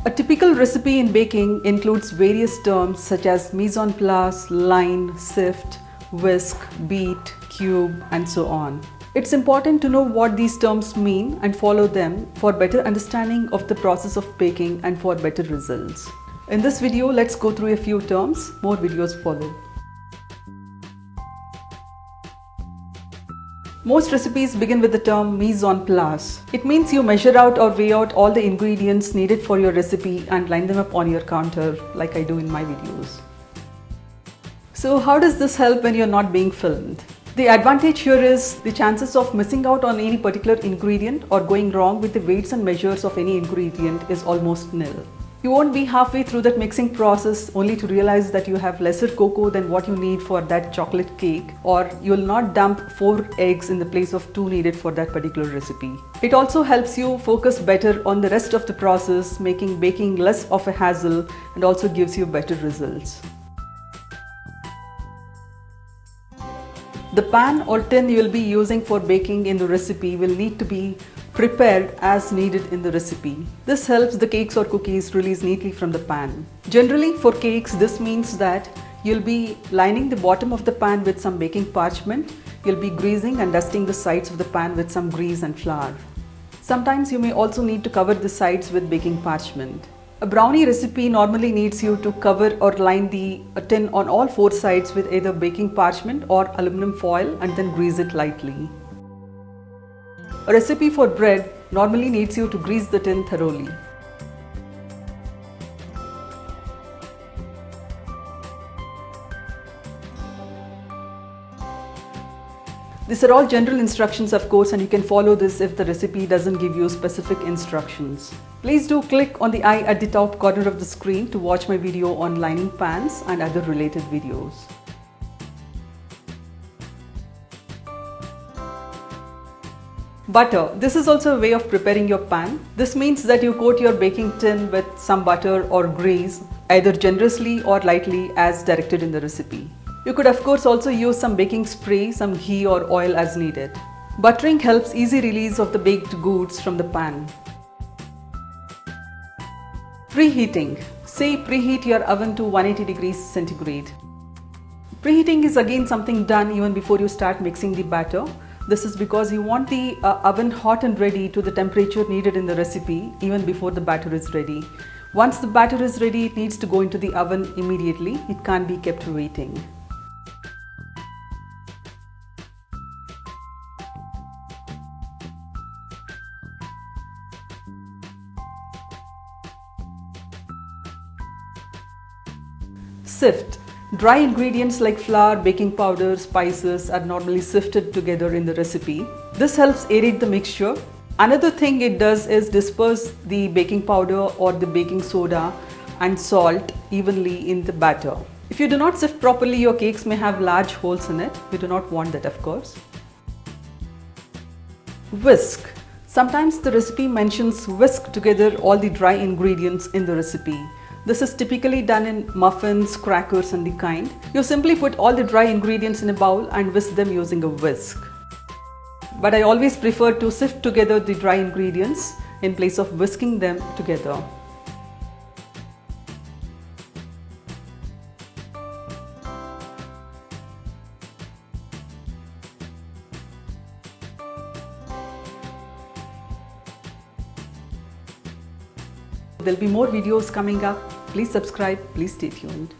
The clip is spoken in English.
A typical recipe in baking includes various terms such as mise en place, line, sift, whisk, beat, cube, and so on. It's important to know what these terms mean and follow them for better understanding of the process of baking and for better results. In this video, let's go through a few terms. More videos follow. Most recipes begin with the term mise en place. It means you measure out or weigh out all the ingredients needed for your recipe and line them up on your counter like I do in my videos. So how does this help when you're not being filmed? The advantage here is the chances of missing out on any particular ingredient or going wrong with the weights and measures of any ingredient is almost nil. You won't be halfway through that mixing process only to realize that you have lesser cocoa than what you need for that chocolate cake, or you'll not dump 4 eggs in the place of 2 needed for that particular recipe. It also helps you focus better on the rest of the process, making baking less of a hassle and also gives you better results. The pan or tin you will be using for baking in the recipe will need to be prepared as needed in the recipe. This helps the cakes or cookies release neatly from the pan. Generally for cakes, this means that you'll be lining the bottom of the pan with some baking parchment. You'll be greasing and dusting the sides of the pan with some grease and flour. Sometimes you may also need to cover the sides with baking parchment. A brownie recipe normally needs you to cover or line the tin on all 4 sides with either baking parchment or aluminum foil and then grease it lightly. A recipe for bread normally needs you to grease the tin thoroughly. These are all general instructions, of course, and you can follow this if the recipe doesn't give you specific instructions. Please do click on the eye at the top corner of the screen to watch my video on lining pans and other related videos. Butter. This is also a way of preparing your pan. This means that you coat your baking tin with some butter or grease, either generously or lightly as directed in the recipe. You could of course also use some baking spray, some ghee or oil as needed. Buttering helps easy release of the baked goods from the pan. Preheating. Say preheat your oven to 180 degrees centigrade. Preheating is again something done even before you start mixing the batter. This is because you want the oven hot and ready to the temperature needed in the recipe even before the batter is ready. Once the batter is ready, it needs to go into the oven immediately. It can't be kept waiting. Sift. Dry ingredients like flour, baking powder, spices are normally sifted together in the recipe. This helps aerate the mixture. Another thing it does is disperse the baking powder or the baking soda and salt evenly in the batter. If you do not sift properly, your cakes may have large holes in it. You do not want that, of course. Whisk. Sometimes the recipe mentions whisk together all the dry ingredients in the recipe. This is typically done in muffins, crackers and the kind. You simply put all the dry ingredients in a bowl and whisk them using a whisk. But I always prefer to sift together the dry ingredients in place of whisking them together. There'll be more videos coming up. Please subscribe, please stay tuned.